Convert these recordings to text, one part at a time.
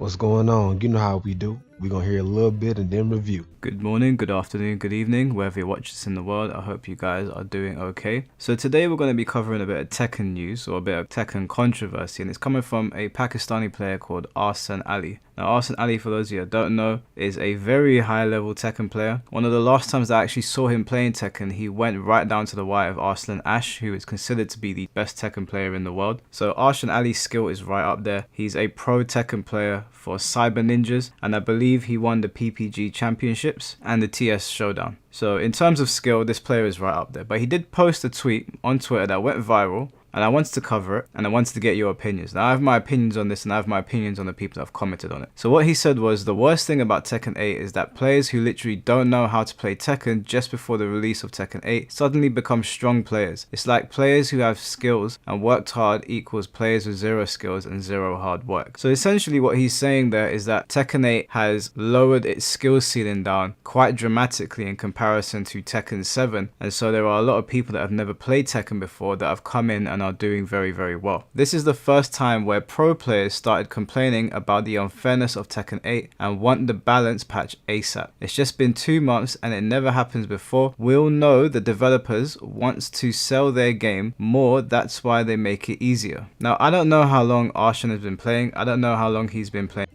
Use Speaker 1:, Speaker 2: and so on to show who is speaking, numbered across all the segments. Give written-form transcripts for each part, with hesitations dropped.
Speaker 1: What's going on? You know how we do. We're going to hear a little bit and then review.
Speaker 2: Good morning, good afternoon, good evening, wherever you watch this in the world. I hope you guys are doing okay. So today we're going to be covering a bit of Tekken news, or a bit of Tekken controversy, and it's coming from a Pakistani player called Arslan Ali. Now Arslan Ali, for those of you that don't know, is a very high level Tekken player. One of the last times I actually saw him playing Tekken, he went right down to the wire of Arslan Ash, who is considered to be the best Tekken player in the world. So Arslan Ali's skill is right up there. He's a pro Tekken player for Cyber Ninjas, and I believe he won the PPG championships and the TS showdown. So in terms of skill, this player is right up there. But he did post a tweet on Twitter that went viral, and I wanted to cover it, and I wanted to get your opinions. Now I have my opinions on this, and I have my opinions on the people that have commented on it. So what he said was, the worst thing about Tekken 8 is that players who literally don't know how to play Tekken just before the release of Tekken 8 suddenly become strong players. It's like players who have skills and worked hard equals players with zero skills and zero hard work. So essentially what he's saying there is that Tekken 8 has lowered its skill ceiling down quite dramatically in comparison to Tekken 7, and so there are a lot of people that have never played Tekken before that have come in and are doing very, very well. This is the first time where pro players started complaining about the unfairness of Tekken 8 and want the balance patch ASAP. It's just been 2 months and it never happens before. We'll know the developers wants to sell their game more, that's why they make it easier. Now I don't know how long Arslan has been playing. I don't know how long he's been playing.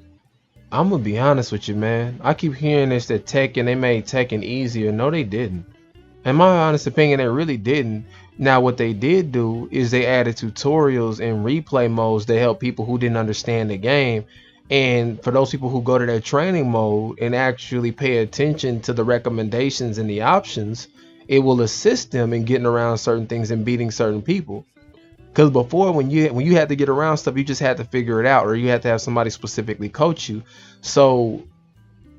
Speaker 1: I'm going to be honest with you, man. I keep hearing this that they made Tekken easier. No, they didn't. In my honest opinion, they really didn't. Now, what they did do is they added tutorials and replay modes to help people who didn't understand the game. And for those people who go to that training mode and actually pay attention to the recommendations and the options, it will assist them in getting around certain things and beating certain people. Because before, when you had to get around stuff, you just had to figure it out, or you had to have somebody specifically coach you. So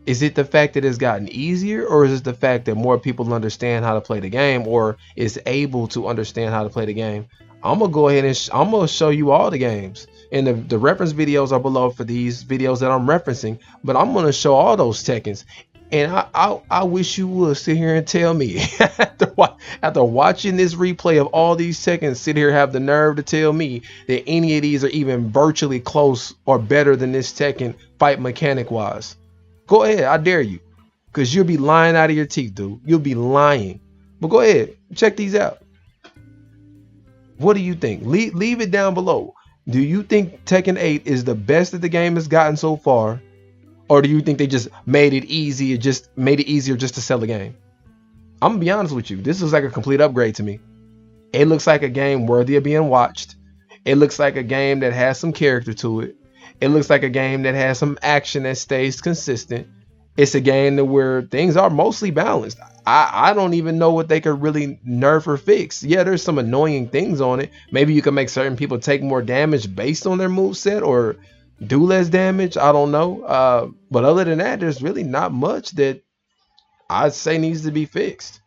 Speaker 1: is it the fact that it's gotten easier, or is it the fact that more people understand how to play the game, or is able to understand how to play the game? I'm gonna go ahead and I'm gonna show you all the games, and the reference videos are below for these videos that I'm referencing. But I'm gonna show all those Tekkens, and I wish you would sit here and tell me after watching this replay of all these Tekkens, sit here have the nerve to tell me that any of these are even virtually close or better than this Tekken fight mechanic wise. Go ahead, I dare you, because you'll be lying out of your teeth, dude. You'll be lying. But go ahead, check these out. What do you think? Leave it down below. Do you think Tekken 8 is the best that the game has gotten so far, or do you think they just made it easier just to sell the game? I'm gonna be honest with you. This looks like a complete upgrade to me. It looks like a game worthy of being watched. It looks like a game that has some character to it. It looks like a game that has some action that stays consistent. It's a game where things are mostly balanced. I don't even know what they could really nerf or fix. Yeah, there's some annoying things on it. Maybe you can make certain people take more damage based on their moveset, or do less damage. I don't know. But other than that, there's really not much that I'd say needs to be fixed.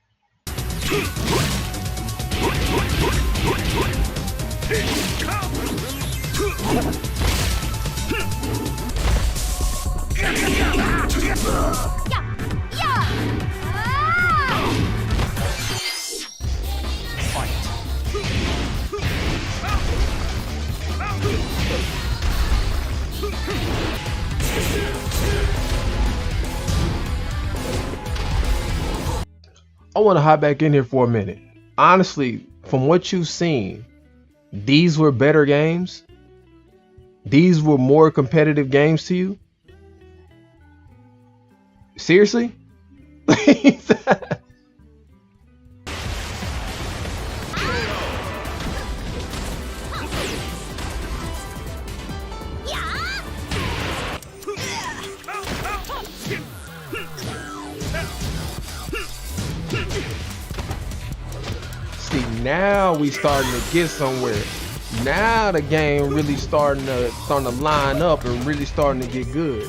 Speaker 1: I want to hop back in here for a minute. Honestly, from what you've seen, these were better games. These were more competitive games to you. Seriously? See, now we starting to get somewhere. Now the game really starting to line up and really starting to get good.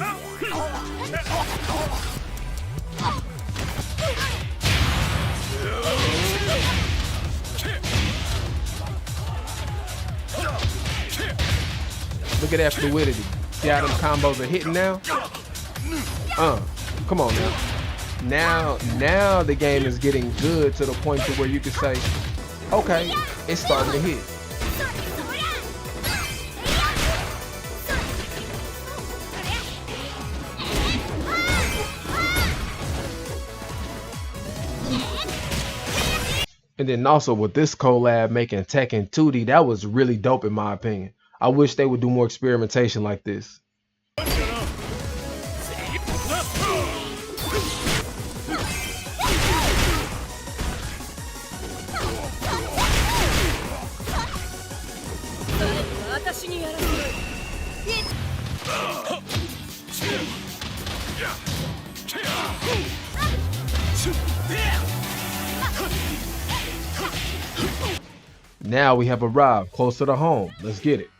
Speaker 1: Look at that fluidity. See how them combos are hitting now? Come on now. Now the game is getting good to the point to where you can say, okay, it's starting to hit. And then also with this collab making Tekken 2D, that was really dope in my opinion. I wish they would do more experimentation like this. Now we have arrived closer to home. Let's get it.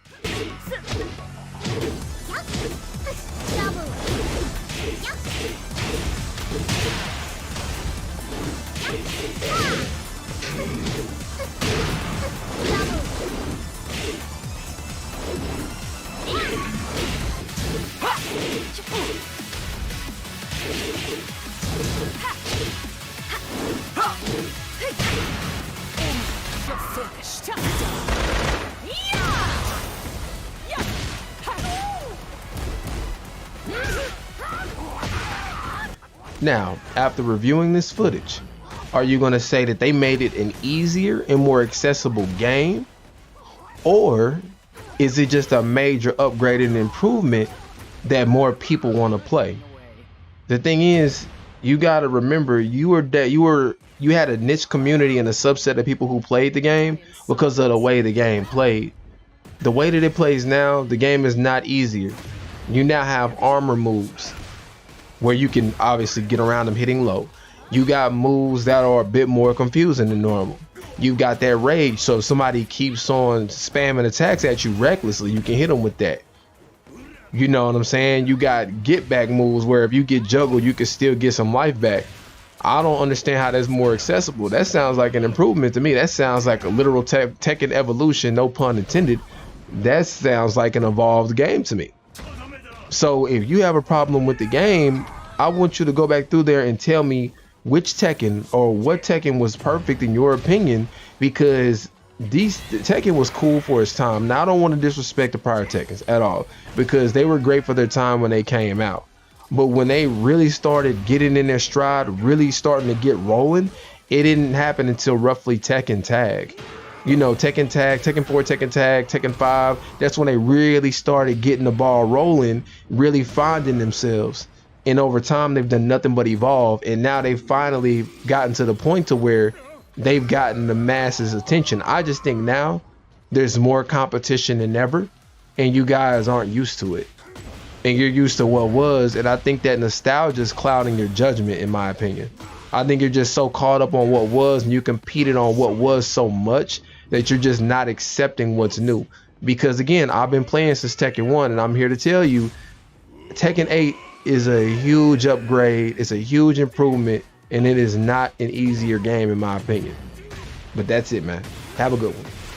Speaker 1: Now, after reviewing this footage, are you going to say that they made it an easier and more accessible game? Or is it just a major upgrade and improvement that more people want to play? The thing is, you got to remember you had a niche community and a subset of people who played the game because of the way the game played. The way that it plays now, the game is not easier. You now have armor moves where you can obviously get around them hitting low. You got moves that are a bit more confusing than normal. You got that rage, so if somebody keeps on spamming attacks at you recklessly, you can hit them with that. You know what I'm saying? You got get back moves where if you get juggled, you can still get some life back. I don't understand how that's more accessible. That sounds like an improvement to me. That sounds like a literal Tekken evolution, no pun intended. That sounds like an evolved game to me. So if you have a problem with the game, I want you to go back through there and tell me which Tekken or what Tekken was perfect in your opinion, because Tekken was cool for its time. Now I don't want to disrespect the prior Tekkens at all, because they were great for their time when they came out. But when they really started getting in their stride, really starting to get rolling, it didn't happen until roughly Tekken Tag. You know, Tekken Tag, Tekken 4, Tekken Tag, Tekken 5, that's when they really started getting the ball rolling, really finding themselves. And over time, they've done nothing but evolve. And now they've finally gotten to the point to where they've gotten the masses' attention. I just think now there's more competition than ever, and you guys aren't used to it. And you're used to what was, and I think that nostalgia is clouding your judgment, in my opinion. I think you're just so caught up on what was, and you competed on what was so much that you're just not accepting what's new. Because again, I've been playing since Tekken 1, and I'm here to tell you, Tekken 8 is a huge upgrade, it's a huge improvement, and it is not an easier game in my opinion. But that's it, man. Have a good one.